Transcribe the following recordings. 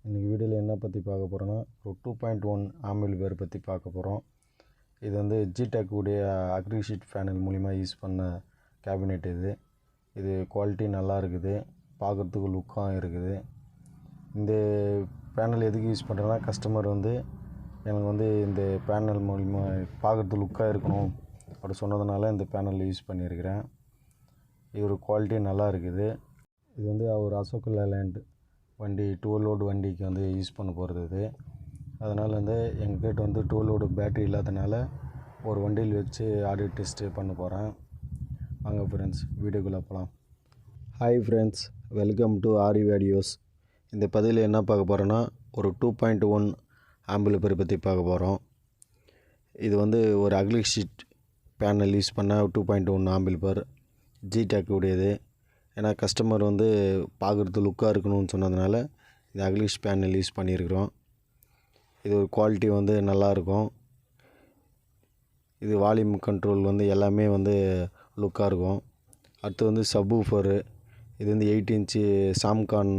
இன்றைக்கி வீடியோவில் என்ன பற்றி பார்க்க போகிறோன்னா ஒரு 2.1 ஆம்பிளிஃபையர் பற்றி பார்க்க போகிறோம். இது வந்து ஜிடெக் உடைய அக்ரிஷீட் பேனல் மூலிமா யூஸ் பண்ண கேபினெட் இது குவாலிட்டி நல்லா இருக்குது, பார்க்குறதுக்கு லுக்காக இருக்குது. இந்த பேனல் எதுக்கு யூஸ் பண்ணுறேன்னா, கஸ்டமர் வந்து எனக்கு வந்து இந்த பேனல் மூலிமா பார்க்குறதுக்கு லுக்காக இருக்கணும் அப்படி சொன்னதுனால இந்த பேனல் யூஸ் பண்ணியிருக்கிறேன். இது ஒரு குவாலிட்டி நல்லா இருக்குது. இது வந்து ஒரு அசோக் லேண்ட் வண்டி 12 லோடு வண்டிக்கு வந்து யூஸ் பண்ண போகிறது இது. அதனால் வந்து எங்ககிட்ட வந்து 12 லோடு பேட்ரி இல்லாதனால ஒரு வண்டியில் வச்சு ஆடியோ டெஸ்ட்டு பண்ண போகிறேன். வாங்க ஃப்ரெண்ட்ஸ், வீடியோக்குள்ளே போகலாம். Hi friends, welcome to aari videos. இந்த பதிவில் என்ன பார்க்க போகிறோன்னா, ஒரு 2.1 ஆம்பிளிஃபையர் பற்றி பார்க்க போகிறோம். இது வந்து ஒரு அக்ரிஷீட் பேனல் யூஸ் பண்ண 2.1 ஆம்பிளிஃபையர் ஜிடெக் உடையது. ஏன்னா கஸ்டமர் வந்து பார்க்குறது லுக்காக இருக்கணும்னு சொன்னதுனால இந்த அக்ரிஷ் பேனல் யூஸ் பண்ணியிருக்கிறோம். இது ஒரு குவாலிட்டி வந்து நல்லாயிருக்கும். இது வால்யூம் கண்ட்ரோல் வந்து எல்லாமே வந்து லுக்காக இருக்கும். அடுத்து வந்து சப்வூஃபரு. இது வந்து 8 இன்ச்சு சாம்கான்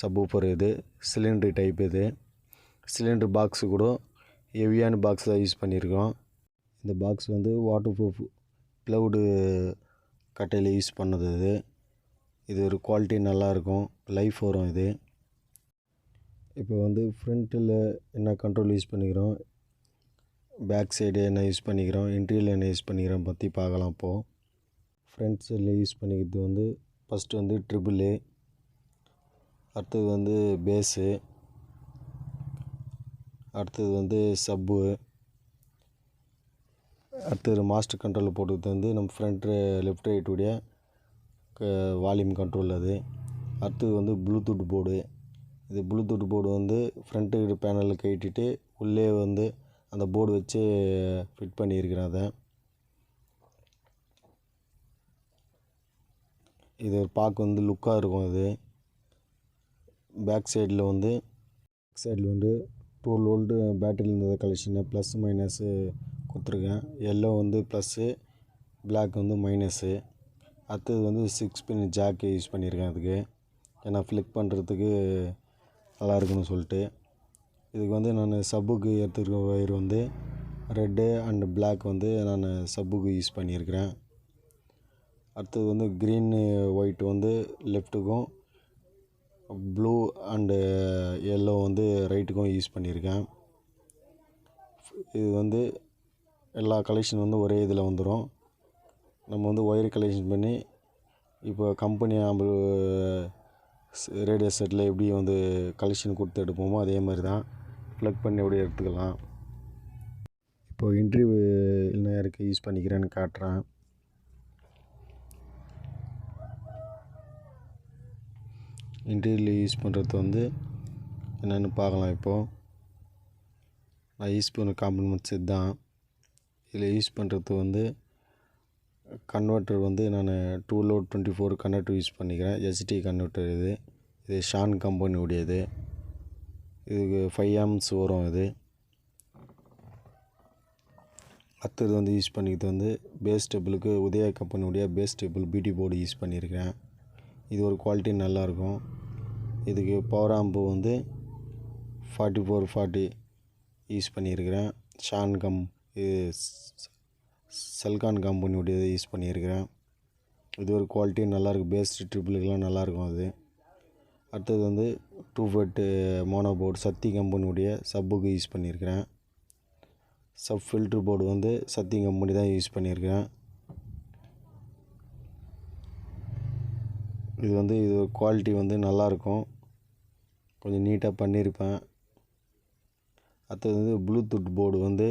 சப்வூஃபர். இது சிலிண்ட்ரு டைப். இது சிலிண்ட்ரு பாக்ஸு கூட ஹெவியான பாக்ஸ் தான் யூஸ் பண்ணியிருக்கோம். இந்த பாக்ஸ் வந்து வாட்டர் ப்ரூஃப் ப்ளவுடு கட்டையில் யூஸ் பண்ணது. இது ஒரு குவாலிட்டி நல்லாயிருக்கும், லைஃப் வரும் இது. இப்போ வந்து ஃப்ரண்ட்டில் என்ன கண்ட்ரோல் யூஸ் பண்ணிக்கிறோம், பேக் சைடு என்ன யூஸ் பண்ணிக்கிறோம், இன்டீரியல் என்ன யூஸ் பண்ணிக்கிறோம் பற்றி பார்க்கலாம். இப்போது ஃப்ரண்ட் சைடில் யூஸ் பண்ணிக்கிறது வந்து ஃபஸ்ட்டு வந்து ட்ரிபிள், அடுத்தது வந்து பேஸு, அடுத்தது வந்து சப்பு, அடுத்தது மாஸ்டர் கண்ட்ரோலில் போட்டுக்கிறது வந்து நம்ம ஃப்ரண்ட்டு லெஃப்ட் ரைட்டுடைய வால்யூம் கண்ட்ரோல். அது அடுத்தது வந்து ப்ளூடூத் போர்டு. இது ப்ளூடூத் போர்டு வந்து ஃப்ரண்ட்டு பேனலில் கட்டிட்டு உள்ளே வந்து அந்த போர்டு வச்சு ஃபிட் பண்ணியிருக்கிறேன். அதை இது பார்க்க வந்து லுக்காக இருக்கும். இது பேக் சைடில் வந்து 12 வோல்ட்டு பேட்டரியில் இருந்த கலெக்ஷனை ப்ளஸ் மைனஸு கொடுத்துருக்கேன். எல்லோ வந்து ப்ளஸ்ஸு, பிளாக் வந்து மைனஸு. அடுத்தது வந்து 6 பின் ஜாக்கு யூஸ் பண்ணியிருக்கேன் அதுக்கு, ஏன்னா ஃப்ளிக் பண்ணுறதுக்கு நல்லா இருக்குன்னு சொல்லிட்டு. இதுக்கு வந்து நான் சப்புக்கு எடுத்துருக்க ஒயர் வந்து ரெட்டு அண்டு பிளாக் வந்து நான் சப்புக்கு யூஸ் பண்ணியிருக்கிறேன். அடுத்தது வந்து க்ரீனு ஒயிட் வந்து லெஃப்ட்டுக்கும், ப்ளூ அண்டு எல்லோ வந்து ரைட்டுக்கும் யூஸ் பண்ணியிருக்கேன். இது வந்து எல்லா கலெக்ஷன் வந்து ஒரே இதில் வந்துடும். நம்ம வந்து ஒயர் கலெக்ஷன் பண்ணி இப்போ கம்பெனி ரேடியோ செட்டில் எப்படி வந்து கலெக்ஷன் கொடுத்து எடுப்போமோ அதே மாதிரி தான் ப்ளக் பண்ணி அப்படியே எடுத்துக்கலாம். இப்போது இன்டர்வியூ என்ன இருக்குது யூஸ் பண்ணிக்கிறேன்னு காட்டுறேன். இன்டர்வியூவில் யூஸ் பண்ணுறது வந்து என்னென்னு பார்க்கலாம். இப்போது நான் யூஸ் பண்ண காம்பனன்ட்ஸ் இதுதான். இதில் யூஸ் பண்ணுறது வந்து கன்வெர்ட்டர் வந்து நான் 2 லோட் 24 கன்வெர்ட்டர் யூஸ் பண்ணிக்கிறேன். SD converter. இது ஷான் கம்பெனி உடையது. இதுக்கு 5 ஆம்ஸ் வரும். இது அடுத்தது வந்து யூஸ் பண்ணிக்கிறது வந்து பேஸ் டேபிளுக்கு உதயா கம்பெனியுடைய பேஸ் டேபிள் பிடி போர்டு யூஸ் பண்ணியிருக்கிறேன். இது ஒரு குவாலிட்டி நல்லாயிருக்கும். இதுக்கு பவர் ஆம்பு வந்து 4440 யூஸ் பண்ணியிருக்கிறேன். ஷான் இது செல்கான் கம்பெனியுடைய யூஸ் பண்ணியிருக்கிறேன். இது ஒரு குவாலிட்டி நல்லாயிருக்கு, பேஸ் ட்ரிபிளுக்கெலாம் நல்லாயிருக்கும். அது அடுத்தது வந்து 2 மோனோ போர்டு சக்தி கம்பெனியுடைய சப்புக்கு யூஸ் பண்ணியிருக்கிறேன். சப் ஃபில்ட்ரு போர்டு வந்து சக்தி கம்பெனி தான் யூஸ் பண்ணியிருக்கிறேன். இது குவாலிட்டி வந்து நல்லாயிருக்கும், கொஞ்சம் நீட்டாக பண்ணியிருப்பேன். அடுத்தது வந்து ப்ளூடூத் போர்டு வந்து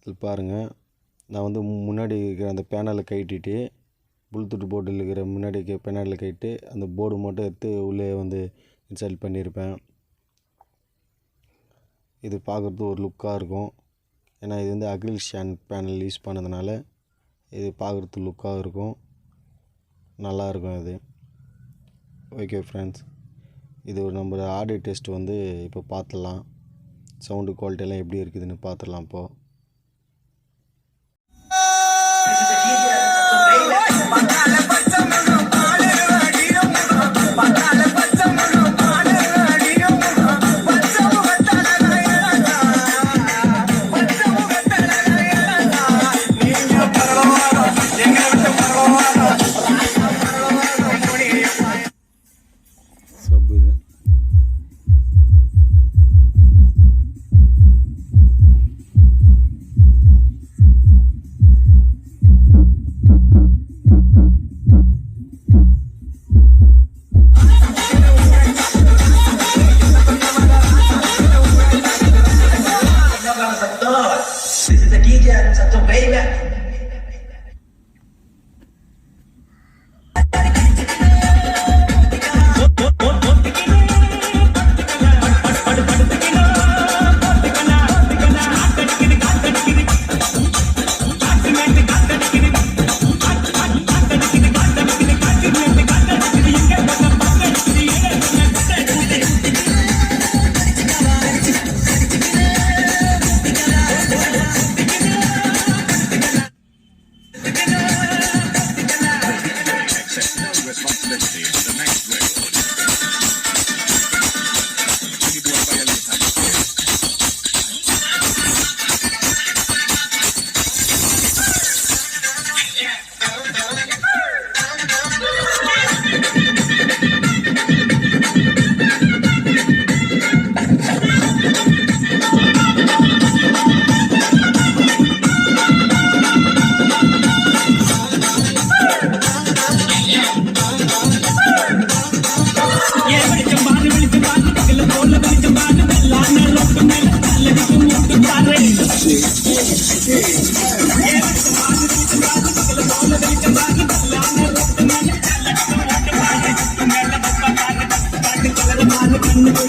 இது பாருங்கள், நான் வந்து முன்னாடி இருக்கிற அந்த பேனலை கட்டிட்டு ப்ளூடூத் போர்டில் இருக்கிற முன்னாடி பேனலில் கட்டிட்டு அந்த போர்டு மட்டும் எடுத்து உள்ளே வந்து இன்ஸ்டால் பண்ணியிருப்பேன். இது பார்க்குறது ஒரு லுக்காக இருக்கும். ஏன்னா இது வந்து அக்ரிஷியன் பேனல் யூஸ் பண்ணதுனால இது பார்க்குறது லுக்காக இருக்கும், நல்லாயிருக்கும். இது ஓகே ஃப்ரெண்ட்ஸ், இது நம்ம ஆடியோ டெஸ்ட் வந்து இப்போ பார்த்துடலாம். சவுண்டு குவாலிட்டியெல்லாம் எப்படி இருக்குதுன்னு பார்த்துடலாம். இப்போது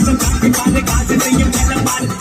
காசு செய்யும்